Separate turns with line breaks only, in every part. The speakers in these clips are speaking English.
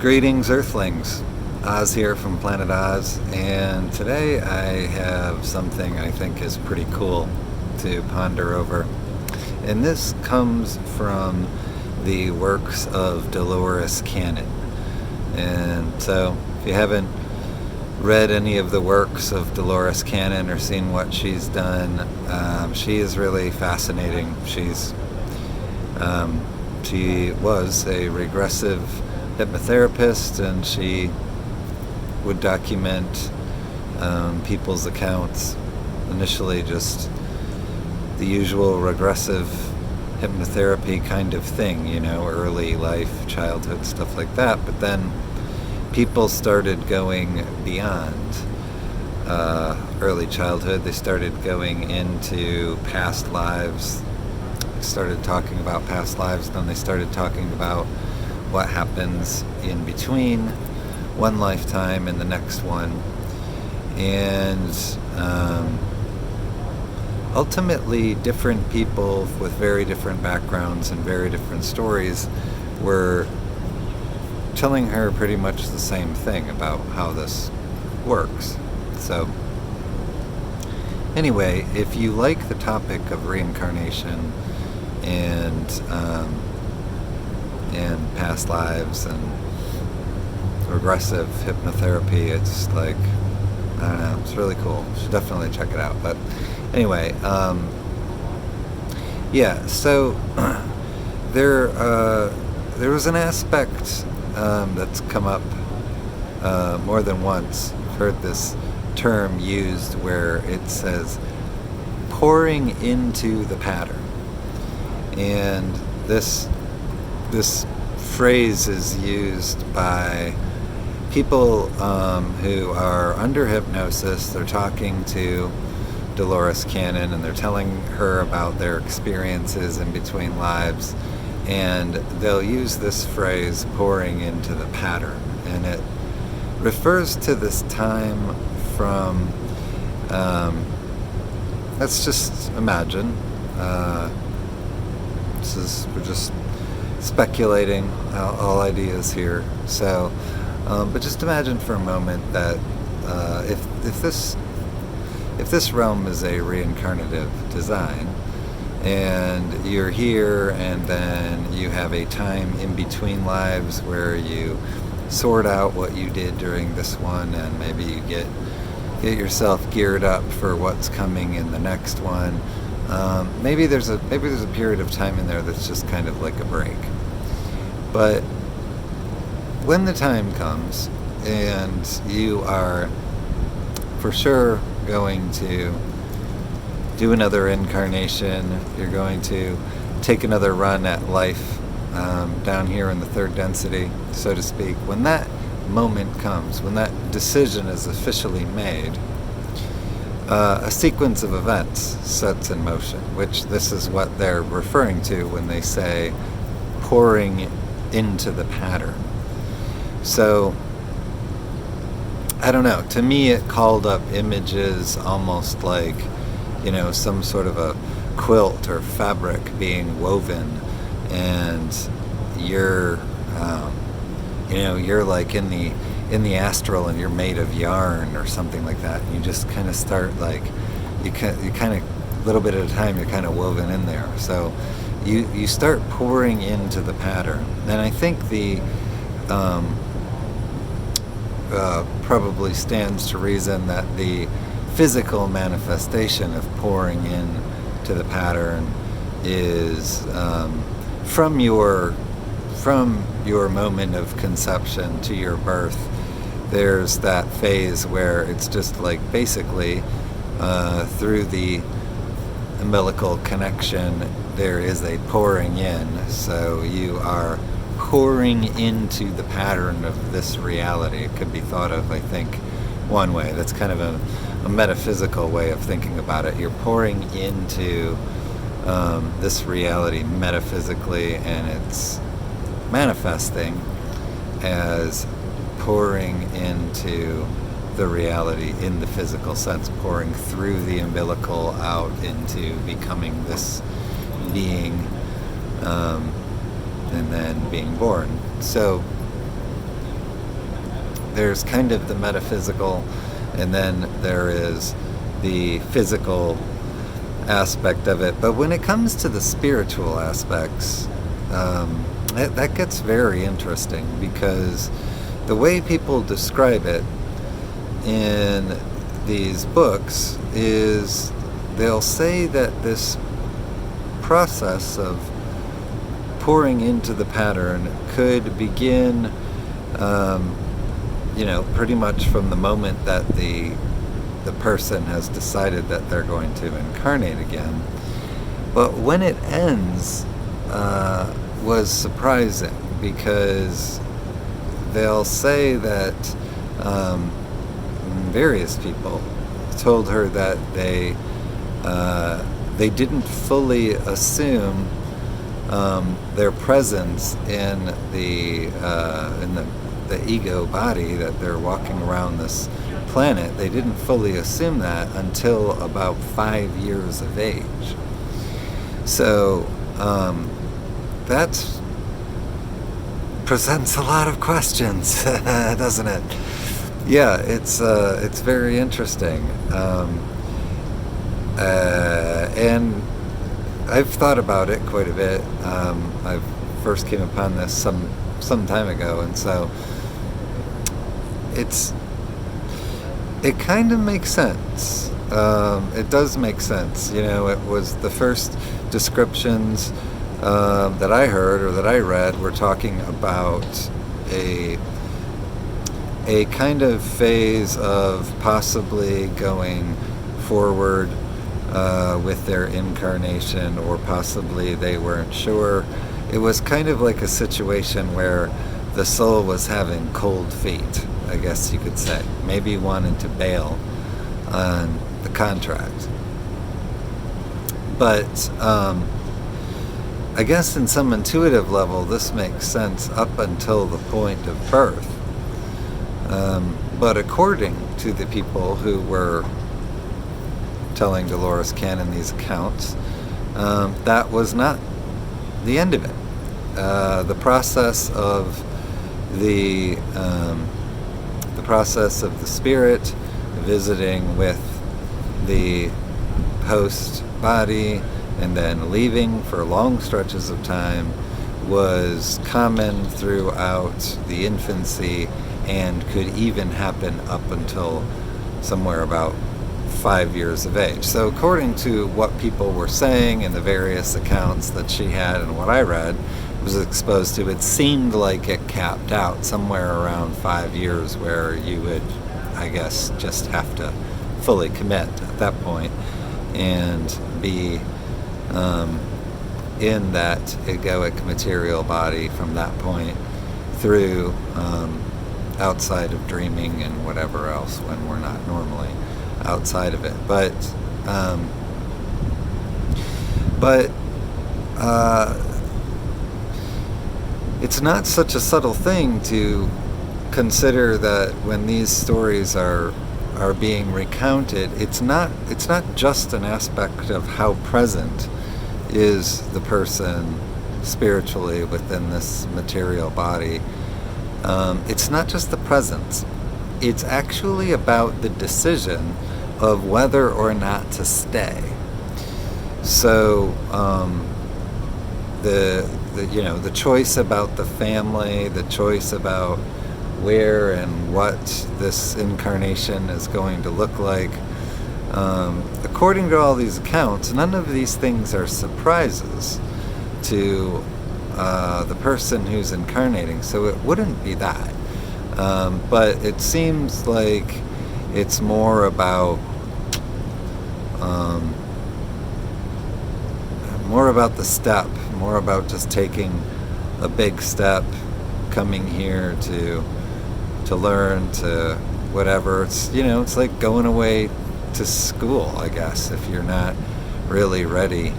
Greetings, Earthlings. Oz here from planetOZ, and today I have something I think is pretty cool to ponder over. And this comes from the works of Dolores Cannon. And so, if you haven't read any of the works of Dolores Cannon or seen what she's done, she is really fascinating. She was a regressive hypnotherapist, and she would document people's accounts, initially just the usual regressive hypnotherapy kind of thing, early life, childhood, stuff like that. But then people started going beyond early childhood. They started going into past lives. They started talking about past lives, then they started talking about what happens in between one lifetime and the next one. And ultimately, different people with very different backgrounds and very different stories were telling her pretty much the same thing about how this works. So anyway, if you like the topic of reincarnation and past lives and regressive hypnotherapy, it's like, I don't know, it's really cool. You should definitely check it out. But anyway, so there was an aspect that's come up more than once. I've heard this term used where it says pouring into the pattern. And this phrase is used by people who are under hypnosis. They're talking to Dolores Cannon and they're telling her about their experiences in between lives, and they'll use this phrase, pouring into the pattern, and it refers to this time from, let's just imagine, we're just speculating all ideas here. So, but just imagine for a moment that if this realm is a reincarnative design, and you're here, and then you have a time in between lives where you sort out what you did during this one, and maybe you get yourself geared up for what's coming in the next one. Maybe there's a period of time in there that's just kind of like a break. But when the time comes and you are for sure going to do another incarnation, you're going to take another run at life down here in the third density, so to speak, when that moment comes, when that decision is officially made, a sequence of events sets in motion, which this is what they're referring to when they say pouring into the pattern. So, I don't know, to me it called up images almost like, some sort of a quilt or fabric being woven, and you're like in the astral, and you're made of yarn or something like that. And you just kind of start like, you kind of, little bit at a time, you're kind of woven in there. So you start pouring into the pattern. And I think the probably stands to reason that the physical manifestation of pouring in to the pattern is from your moment of conception to your birth. There's that phase where it's just like basically through the umbilical connection there is a pouring in. So you are pouring into the pattern of this reality. It could be thought of, I think, one way. That's kind of a metaphysical way of thinking about it. You're pouring into this reality metaphysically, and it's manifesting as pouring into the reality in the physical sense, pouring through the umbilical out into becoming this being, and then being born. So there's kind of the metaphysical, and then there is the physical aspect of it. But when it comes to the spiritual aspects, that gets very interesting, because the way people describe it in these books is they'll say that this process of pouring into the pattern could begin, pretty much from the moment that the person has decided that they're going to incarnate again. But when it ends, was surprising, because they'll say that various people told her that they didn't fully assume their presence in the ego body, that they're walking around this planet. They didn't fully assume that until about 5 years of age. So that presents a lot of questions, doesn't it? Yeah, it's very interesting, and I've thought about it quite a bit. I first came upon this some time ago, and so it kind of makes sense. It does make sense. It was the first descriptions that I heard or that I read were talking about a kind of phase of possibly going forward with their incarnation, or possibly they weren't sure. It was kind of like a situation where the soul was having cold feet, I guess you could say. Maybe wanted to bail on the contract. But I guess in some intuitive level, this makes sense up until the point of birth. But according to the people who were telling Dolores Cannon these accounts, that was not the end of it. The process of the spirit visiting with the host body and then leaving for long stretches of time was common throughout the infancy, and could even happen up until somewhere about 5 years of age. So according to what people were saying in the various accounts that she had and what I read was exposed to, it seemed like it capped out somewhere around 5 years, where you would, I guess, just have to fully commit at that point and be in that egoic material body from that point through outside of dreaming and whatever else, when we're not normally outside of it. But it's not such a subtle thing to consider that when these stories are being recounted, it's not just an aspect of how present is the person spiritually within this material body. It's not just the presence. It's actually about the decision of whether or not to stay. So the choice about the family, the choice about where and what this incarnation is going to look like. According to all these accounts, none of these things are surprises to the person who's incarnating, so it wouldn't be that. But it seems like it's more about the step, more about just taking a big step, coming here to learn, to whatever. It's like going away to school, I guess, if you're not really ready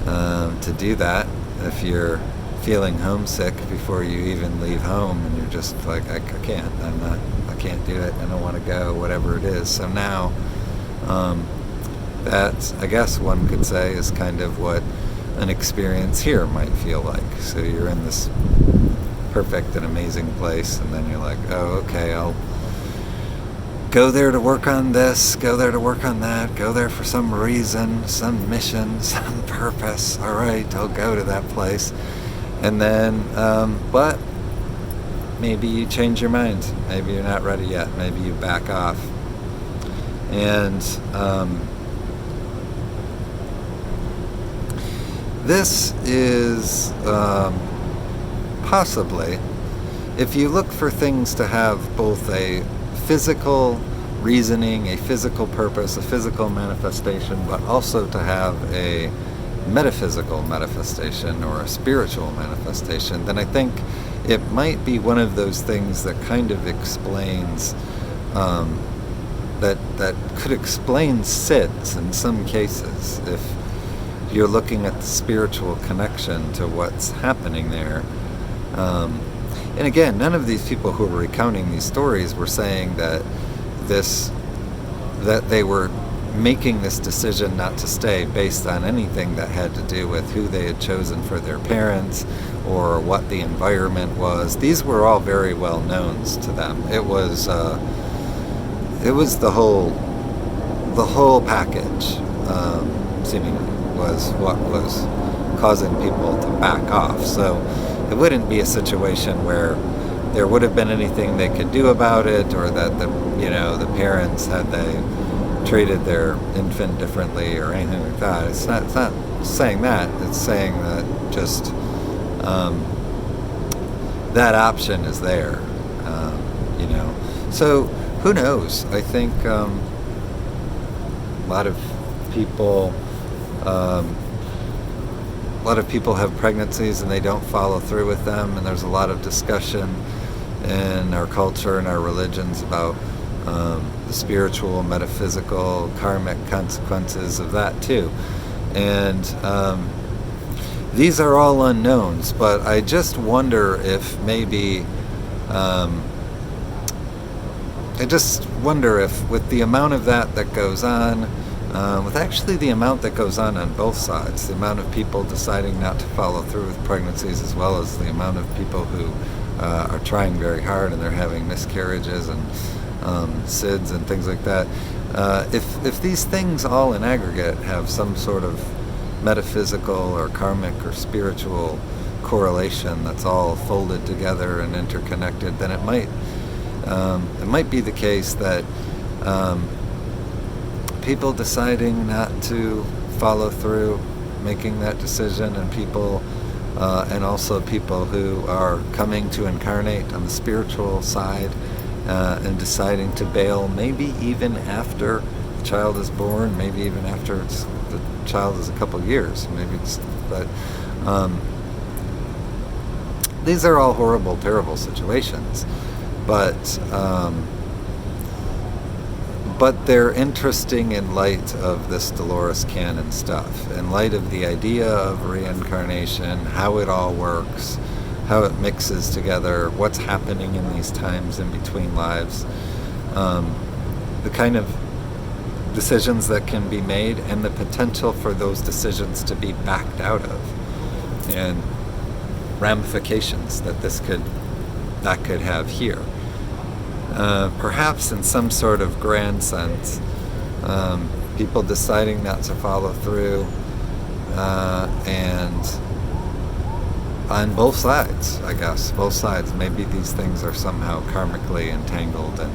to do that. If you're feeling homesick before you even leave home, and you're just like, I can't do it, I don't want to go, whatever it is. So now, that, I guess one could say, is kind of what an experience here might feel like. So you're in this perfect and amazing place, and then you're like, oh, okay, I'll go there to work on this, go there to work on that, go there for some reason, some mission, some purpose. All right, I'll go to that place. And then, but maybe you change your mind. Maybe you're not ready yet. Maybe you back off. And this is possibly, if you look for things to have both a physical reasoning, a physical purpose, a physical manifestation, but also to have a metaphysical manifestation or a spiritual manifestation, then I think it might be one of those things that kind of explains, that could explain SIDS in some cases, if you're looking at the spiritual connection to what's happening there. And again, none of these people who were recounting these stories were saying that they were making this decision not to stay based on anything that had to do with who they had chosen for their parents or what the environment was. These were all very well knowns to them. It was the whole package, seemingly, was what was causing people to back off. So it wouldn't be a situation where there would have been anything they could do about it, or that the parents, had they treated their infant differently or anything like that. It's not saying that. It's saying that just that option is there. So who knows? I think a lot of people have pregnancies and they don't follow through with them, and there's a lot of discussion in our culture and our religions about the spiritual, metaphysical, karmic consequences of that too. And these are all unknowns, but I just wonder if maybe with the amount of that goes on, with actually the amount that goes on both sides, the amount of people deciding not to follow through with pregnancies, as well as the amount of people who are trying very hard and they're having miscarriages and SIDS and things like that. If these things all in aggregate have some sort of metaphysical or karmic or spiritual correlation that's all folded together and interconnected, then it might be the case that people deciding not to follow through, making that decision, and people, and also people who are coming to incarnate on the spiritual side and deciding to bail, maybe even after the child is born, maybe even after the child is a couple years, but these are all horrible, terrible situations. But they're interesting in light of this Dolores Cannon stuff, in light of the idea of reincarnation, how it all works, how it mixes together, what's happening in these times in between lives, the kind of decisions that can be made, and the potential for those decisions to be backed out of, and ramifications that could have here. Perhaps in some sort of grand sense, people deciding not to follow through, and on both sides, I guess, both sides, maybe these things are somehow karmically entangled and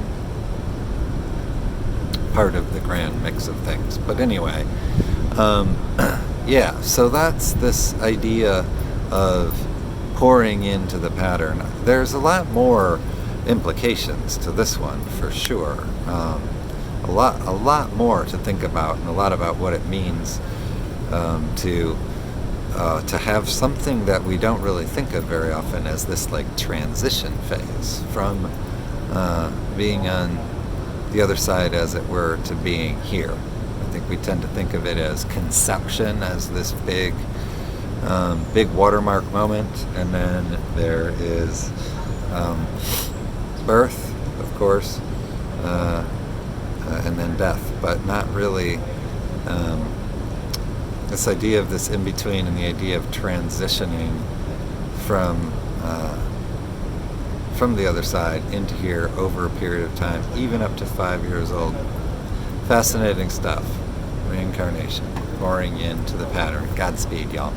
part of the grand mix of things. But anyway, yeah, so that's this idea of pouring into the pattern. There's a lot more implications to this one, for sure. A lot more to think about, and a lot about what it means to have something that we don't really think of very often as this like transition phase from being on the other side, as it were, to being here. I think we tend to think of it as conception, as this big watermark moment, and then there is birth, of course, and then death, but not really this idea of this in-between, and the idea of transitioning from from the other side into here over a period of time, even up to 5 years old. Fascinating stuff. Reincarnation, pouring into the pattern. Godspeed, y'all.